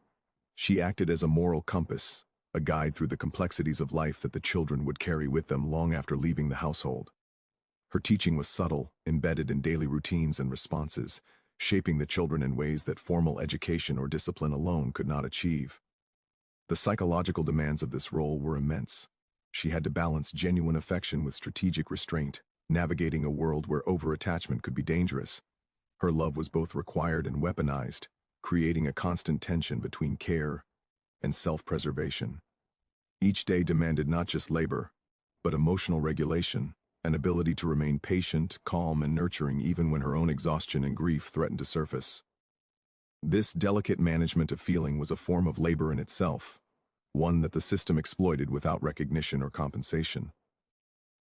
S1: She acted as a moral compass, a guide through the complexities of life that the children would carry with them long after leaving the household. Her teaching was subtle, embedded in daily routines and responses, shaping the children in ways that formal education or discipline alone could not achieve. The psychological demands of this role were immense. She had to balance genuine affection with strategic restraint, navigating a world where over-attachment could be dangerous. Her love was both required and weaponized, creating a constant tension between care and self-preservation. Each day demanded not just labor, but emotional regulation, an ability to remain patient, calm, and nurturing even when her own exhaustion and grief threatened to surface. This delicate management of feeling was a form of labor in itself, one that the system exploited without recognition or compensation.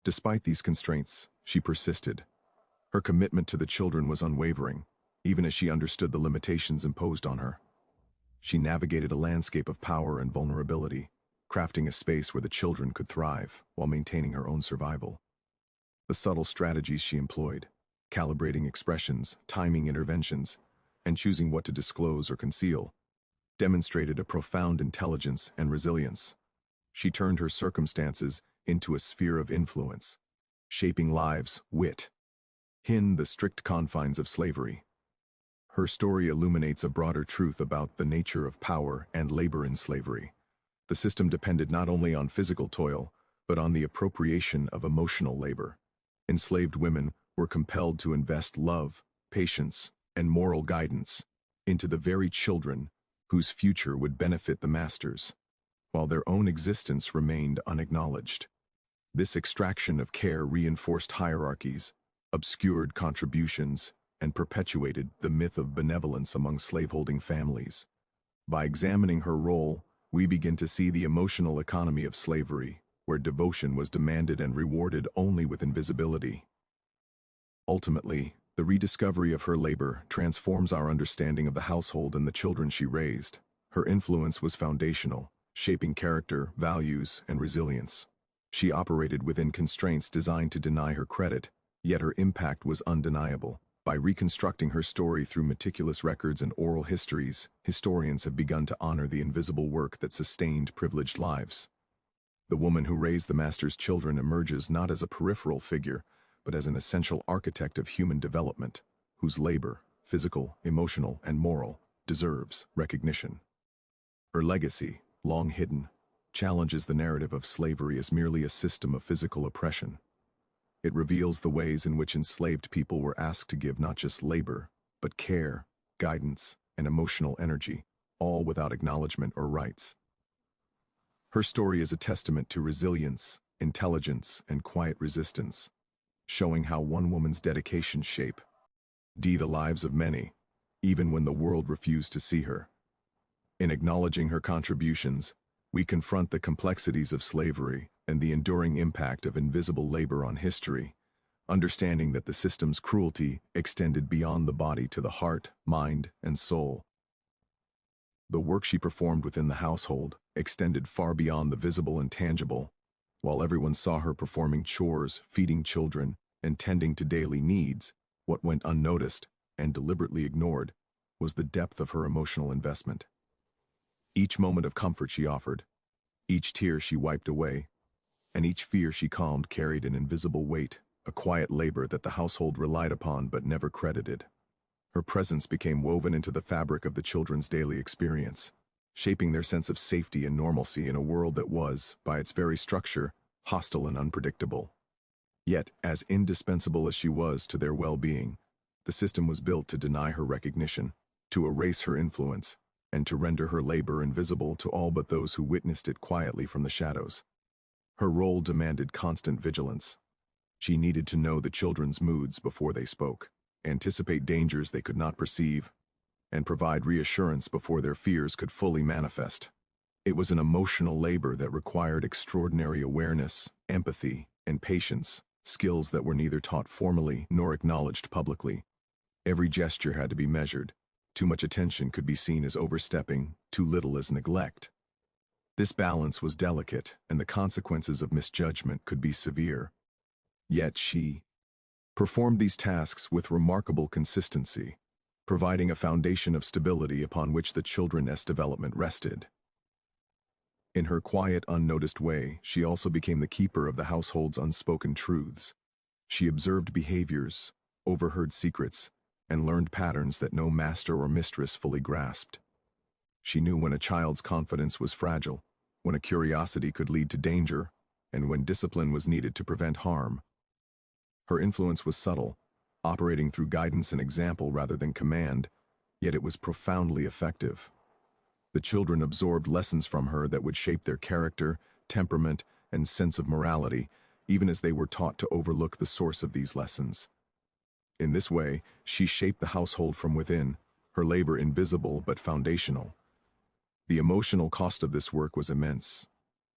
S1: Despite these constraints, she persisted. Her commitment to the children was unwavering, even as she understood the limitations imposed on her. She navigated a landscape of power and vulnerability, crafting a space where the children could thrive while maintaining her own survival. The subtle strategies she employed, calibrating expressions, timing interventions, and choosing what to disclose or conceal, demonstrated a profound intelligence and resilience. She turned her circumstances into a sphere of influence, shaping lives within the strict confines of slavery. Her story illuminates a broader truth about the nature of power and labor in slavery. The system depended not only on physical toil, but on the appropriation of emotional labor. Enslaved women were compelled to invest love, patience, and moral guidance into the very children whose future would benefit the masters, while their own existence remained unacknowledged. This extraction of care reinforced hierarchies, obscured contributions, and perpetuated the myth of benevolence among slaveholding families. By examining her role, we begin to see the emotional economy of slavery, where devotion was demanded and rewarded only with invisibility. Ultimately, the rediscovery of her labor transforms our understanding of the household and the children she raised. Her influence was foundational, shaping character, values, and resilience. She operated within constraints designed to deny her credit, yet her impact was undeniable. By reconstructing her story through meticulous records and oral histories, historians have begun to honor the invisible work that sustained privileged lives. The woman who raised the master's children emerges not as a peripheral figure, but as an essential architect of human development, whose labor, physical, emotional, and moral, deserves recognition. Her legacy, long hidden, challenges the narrative of slavery as merely a system of physical oppression. It reveals the ways in which enslaved people were asked to give not just labor, but care, guidance, and emotional energy, all without acknowledgement or rights. Her story is a testament to resilience, intelligence, and quiet resistance, showing how one woman's dedication shape the lives of many, even when the world refused to see her. In acknowledging her contributions, we confront the complexities of slavery and the enduring impact of invisible labor on history, understanding that the system's cruelty extended beyond the body to the heart, mind, and soul. The work she performed within the household extended far beyond the visible and tangible. While everyone saw her performing chores, feeding children, and tending to daily needs, what went unnoticed and deliberately ignored was the depth of her emotional investment. Each moment of comfort she offered, each tear she wiped away, and each fear she calmed carried an invisible weight, a quiet labor that the household relied upon but never credited. Her presence became woven into the fabric of the children's daily experience, shaping their sense of safety and normalcy in a world that was, by its very structure, hostile and unpredictable. Yet, as indispensable as she was to their well-being, the system was built to deny her recognition, to erase her influence, and to render her labor invisible to all but those who witnessed it quietly from the shadows. Her role demanded constant vigilance. She needed to know the children's moods before they spoke, anticipate dangers they could not perceive, and provide reassurance before their fears could fully manifest. It was an emotional labor that required extraordinary awareness, empathy, and patience, skills that were neither taught formally nor acknowledged publicly. Every gesture had to be measured. Too much attention could be seen as overstepping, too little as neglect. This balance was delicate, and the consequences of misjudgment could be severe. Yet she performed these tasks with remarkable consistency, providing a foundation of stability upon which the children's development rested. In her quiet, unnoticed way, she also became the keeper of the household's unspoken truths. She observed behaviors, overheard secrets, and learned patterns that no master or mistress fully grasped. She knew when a child's confidence was fragile, when a curiosity could lead to danger, and when discipline was needed to prevent harm. Her influence was subtle, operating through guidance and example rather than command, yet it was profoundly effective. The children absorbed lessons from her that would shape their character, temperament, and sense of morality, even as they were taught to overlook the source of these lessons. In this way, she shaped the household from within, her labor invisible but foundational. The emotional cost of this work was immense.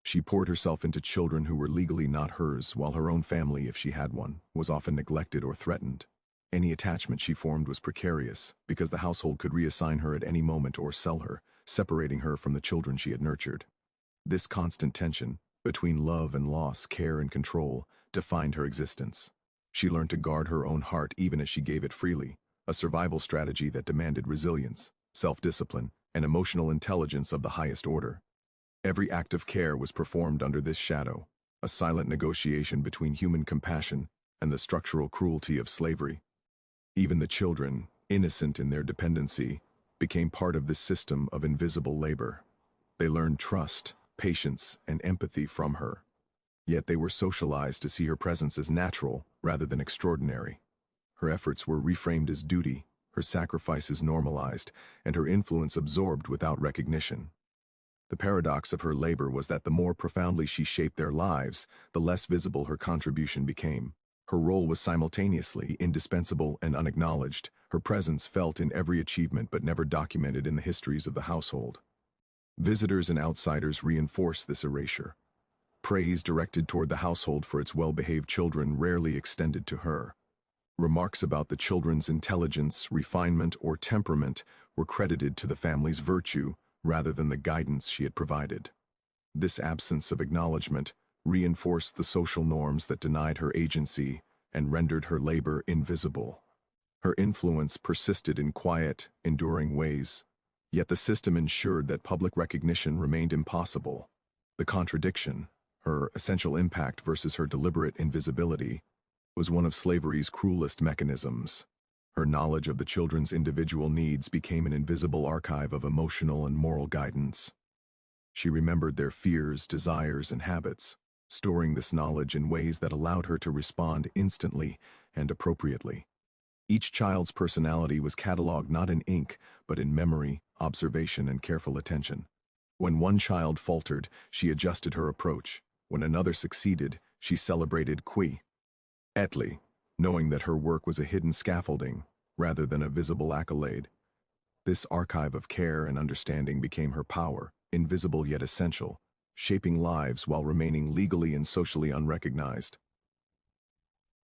S1: She poured herself into children who were legally not hers, while her own family, if she had one, was often neglected or threatened. Any attachment she formed was precarious, because the household could reassign her at any moment or sell her, separating her from the children she had nurtured. This constant tension, between love and loss, care and control, defined her existence. She learned to guard her own heart even as she gave it freely, a survival strategy that demanded resilience, self-discipline, and emotional intelligence of the highest order. Every act of care was performed under this shadow, a silent negotiation between human compassion and the structural cruelty of slavery. Even the children, innocent in their dependency, became part of this system of invisible labor. They learned trust, patience, and empathy from her. Yet they were socialized to see her presence as natural rather than extraordinary. Her efforts were reframed as duty, her sacrifices normalized, and her influence absorbed without recognition. The paradox of her labor was that the more profoundly she shaped their lives, the less visible her contribution became. Her role was simultaneously indispensable and unacknowledged, her presence felt in every achievement but never documented in the histories of the household. Visitors and outsiders reinforced this erasure. Praise directed toward the household for its well-behaved children rarely extended to her. Remarks about the children's intelligence, refinement, or temperament were credited to the family's virtue rather than the guidance she had provided. This absence of acknowledgement reinforced the social norms that denied her agency and rendered her labor invisible. Her influence persisted in quiet, enduring ways, yet the system ensured that public recognition remained impossible. The contradiction, her essential impact versus her deliberate invisibility, was one of slavery's cruelest mechanisms. Her knowledge of the children's individual needs became an invisible archive of emotional and moral guidance. She remembered their fears, desires, and habits, storing this knowledge in ways that allowed her to respond instantly and appropriately. Each child's personality was cataloged not in ink, but in memory, observation, and careful attention. When one child faltered, she adjusted her approach. When another succeeded, she celebrated quietly, knowing that her work was a hidden scaffolding rather than a visible accolade. This archive of care and understanding became her power, invisible yet essential, shaping lives while remaining legally and socially unrecognized.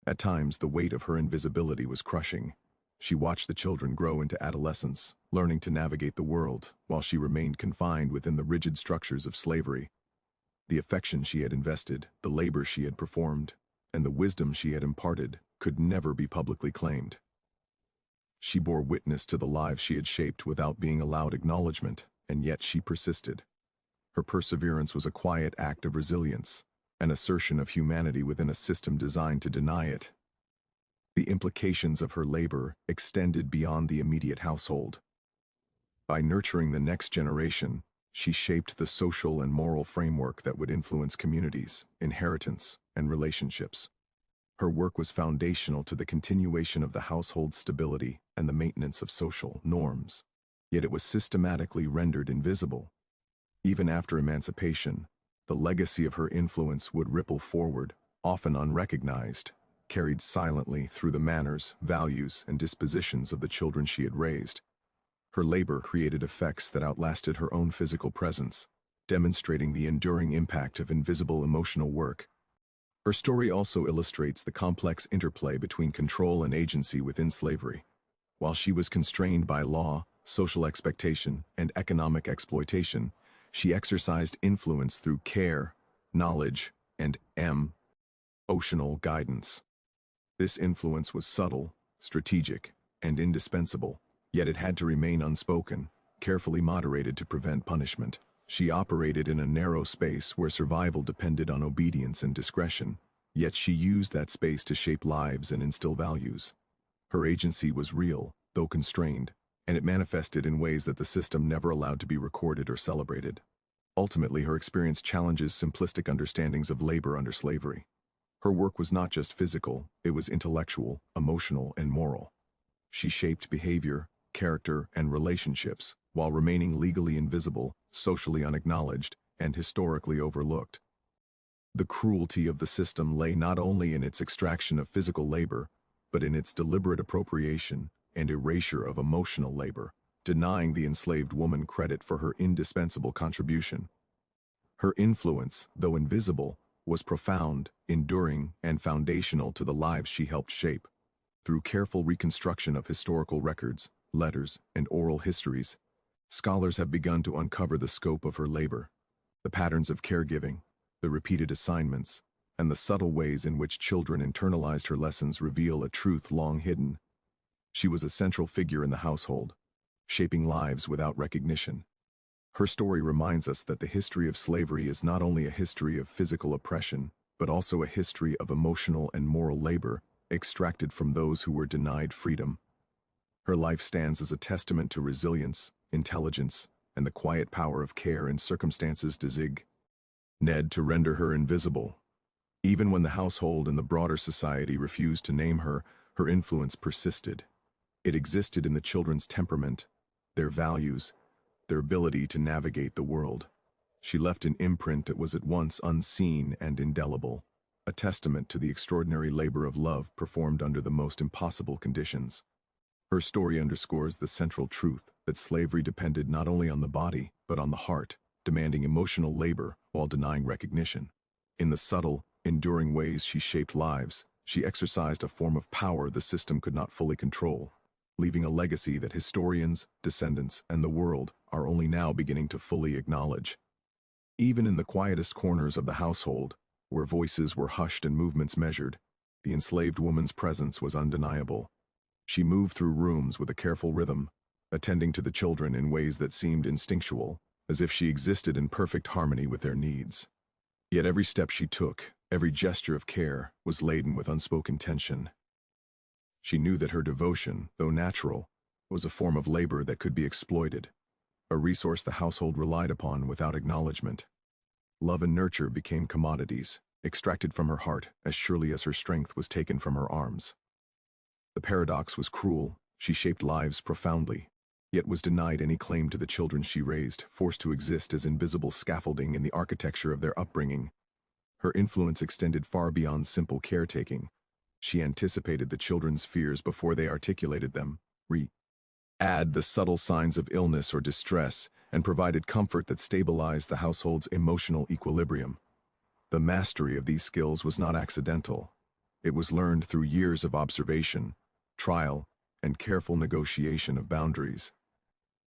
S1: At times, the weight of her invisibility was crushing. She watched the children grow into adolescence, learning to navigate the world, while she remained confined within the rigid structures of slavery. The affection she had invested, the labor she had performed, and the wisdom she had imparted could never be publicly claimed. She bore witness to the lives she had shaped without being allowed acknowledgement, and yet she persisted. Her perseverance was a quiet act of resilience, an assertion of humanity within a system designed to deny it. The implications of her labor extended beyond the immediate household. By nurturing the next generation, she shaped the social and moral framework that would influence communities, inheritance, and relationships. Her work was foundational to the continuation of the household's stability and the maintenance of social norms, yet it was systematically rendered invisible. Even after emancipation, the legacy of her influence would ripple forward, often unrecognized, carried silently through the manners, values, and dispositions of the children she had raised. Her labor created effects that outlasted her own physical presence, demonstrating the enduring impact of invisible emotional work. Her story also illustrates the complex interplay between control and agency within slavery. While she was constrained by law, social expectation, and economic exploitation, she exercised influence through care, knowledge, and emotional guidance. This influence was subtle, strategic, and indispensable, yet it had to remain unspoken, carefully moderated to prevent punishment. She operated in a narrow space where survival depended on obedience and discretion, yet she used that space to shape lives and instill values. Her agency was real, though constrained, and it manifested in ways that the system never allowed to be recorded or celebrated. Ultimately, her experience challenges simplistic understandings of labor under slavery. Her work was not just physical, it was intellectual, emotional, and moral. She shaped behavior, character, and relationships, while remaining legally invisible, socially unacknowledged, and historically overlooked. The cruelty of the system lay not only in its extraction of physical labor, but in its deliberate appropriation and erasure of emotional labor, denying the enslaved woman credit for her indispensable contribution. Her influence, though invisible, was profound, enduring, and foundational to the lives she helped shape. Through careful reconstruction of historical records, letters, and oral histories, scholars have begun to uncover the scope of her labor, the patterns of caregiving, the repeated assignments, and the subtle ways in which children internalized her lessons reveal a truth long hidden. She was a central figure in the household, shaping lives without recognition. Her story reminds us that the history of slavery is not only a history of physical oppression, but also a history of emotional and moral labor extracted from those who were denied freedom. Her life stands as a testament to resilience, intelligence, and the quiet power of care in circumstances designed to render her invisible. Even when the household and the broader society refused to name her, her influence persisted. It existed in the children's temperament, their values, their ability to navigate the world. She left an imprint that was at once unseen and indelible, a testament to the extraordinary labor of love performed under the most impossible conditions. Her story underscores the central truth that slavery depended not only on the body, but on the heart, demanding emotional labor while denying recognition. In the subtle, enduring ways she shaped lives, she exercised a form of power the system could not fully control, leaving a legacy that historians, descendants, and the world are only now beginning to fully acknowledge. Even in the quietest corners of the household, where voices were hushed and movements measured, the enslaved woman's presence was undeniable. She moved through rooms with a careful rhythm, attending to the children in ways that seemed instinctual, as if she existed in perfect harmony with their needs. Yet every step she took, every gesture of care, was laden with unspoken tension. She knew that her devotion, though natural, was a form of labor that could be exploited, a resource the household relied upon without acknowledgement. Love and nurture became commodities, extracted from her heart as surely as her strength was taken from her arms. The paradox was cruel. She shaped lives profoundly, yet was denied any claim to the children she raised, forced to exist as invisible scaffolding in the architecture of their upbringing. Her influence extended far beyond simple caretaking. She anticipated the children's fears before they articulated them, add the subtle signs of illness or distress, and provided comfort that stabilized the household's emotional equilibrium. The mastery of these skills was not accidental. It was learned through years of observation, trial, and careful negotiation of boundaries.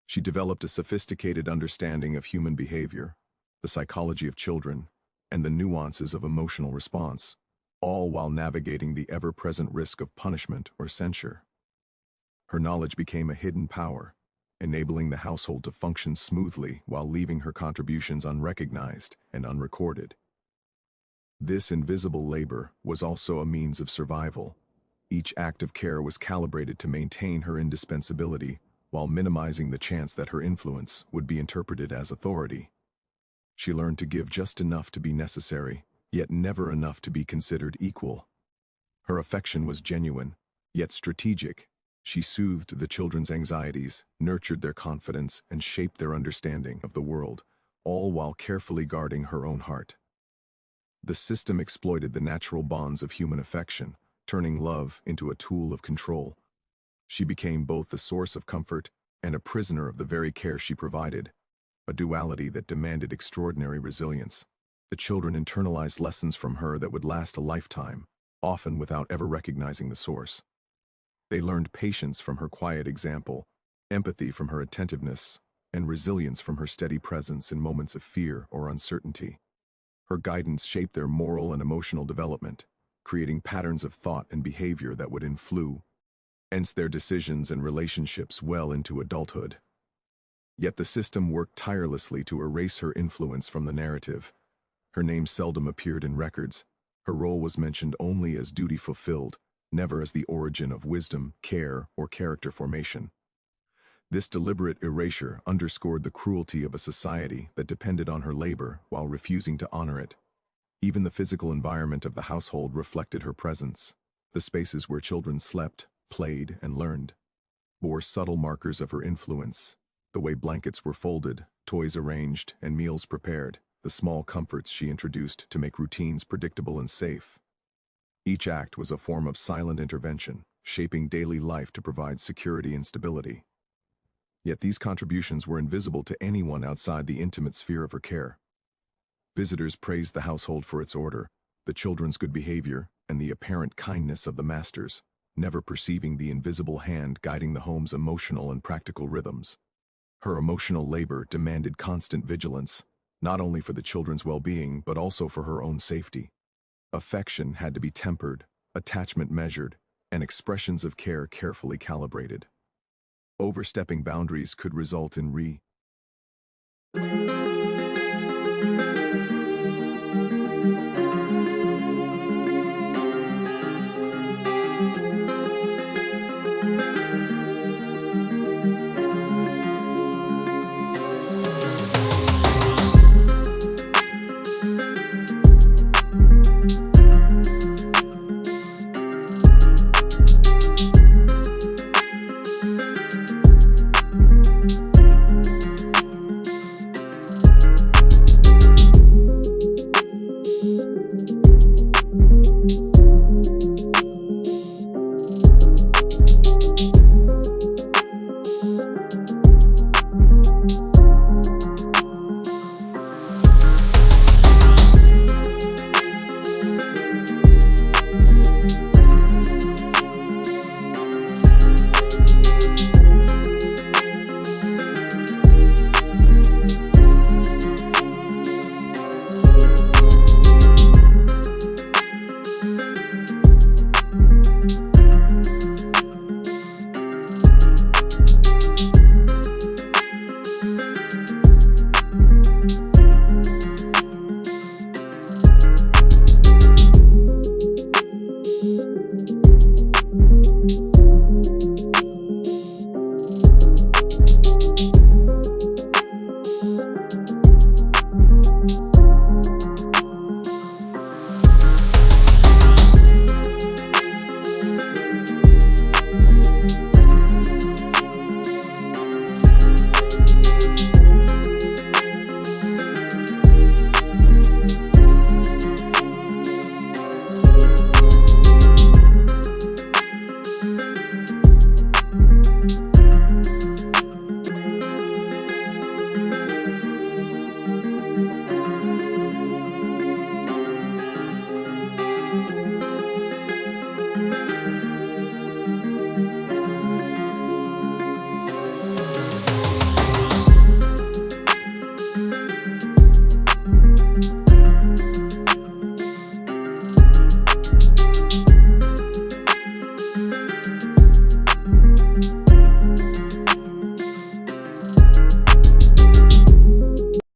S1: She developed a sophisticated understanding of human behavior, the psychology of children, and the nuances of emotional response, all while navigating the ever-present risk of punishment or censure. Her knowledge became a hidden power, enabling the household to function smoothly while leaving her contributions unrecognized and unrecorded. This invisible labor was also a means of survival. Each act of care was calibrated to maintain her indispensability while minimizing the chance that her influence would be interpreted as authority. She learned to give just enough to be necessary, yet never enough to be considered equal. Her affection was genuine, yet strategic. She soothed the children's anxieties, nurtured their confidence, and shaped their understanding of the world, all while carefully guarding her own heart. The system exploited the natural bonds of human affection, turning love into a tool of control. She became both the source of comfort and a prisoner of the very care she provided, a duality that demanded extraordinary resilience. The children internalized lessons from her that would last a lifetime, often without ever recognizing the source. They learned patience from her quiet example, empathy from her attentiveness, and resilience from her steady presence in moments of fear or uncertainty. Her guidance shaped their moral and emotional development, creating patterns of thought and behavior that would influence their decisions and relationships well into adulthood. Yet the system worked tirelessly to erase her influence from the narrative. Her name seldom appeared in records. Her role was mentioned only as duty fulfilled, never as the origin of wisdom, care, or character formation. This deliberate erasure underscored the cruelty of a society that depended on her labor while refusing to honor it. Even the physical environment of the household reflected her presence. The spaces where children slept, played, and learned bore subtle markers of her influence. The way blankets were folded, toys arranged, and meals prepared, the small comforts she introduced to make routines predictable and safe. Each act was a form of silent intervention, shaping daily life to provide security and stability. Yet these contributions were invisible to anyone outside the intimate sphere of her care. Visitors praised the household for its order, the children's good behavior, and the apparent kindness of the masters, never perceiving the invisible hand guiding the home's emotional and practical rhythms. Her emotional labor demanded constant vigilance, not only for the children's well-being but also for her own safety. Affection had to be tempered, attachment measured, and expressions of care carefully calibrated. Overstepping boundaries could result in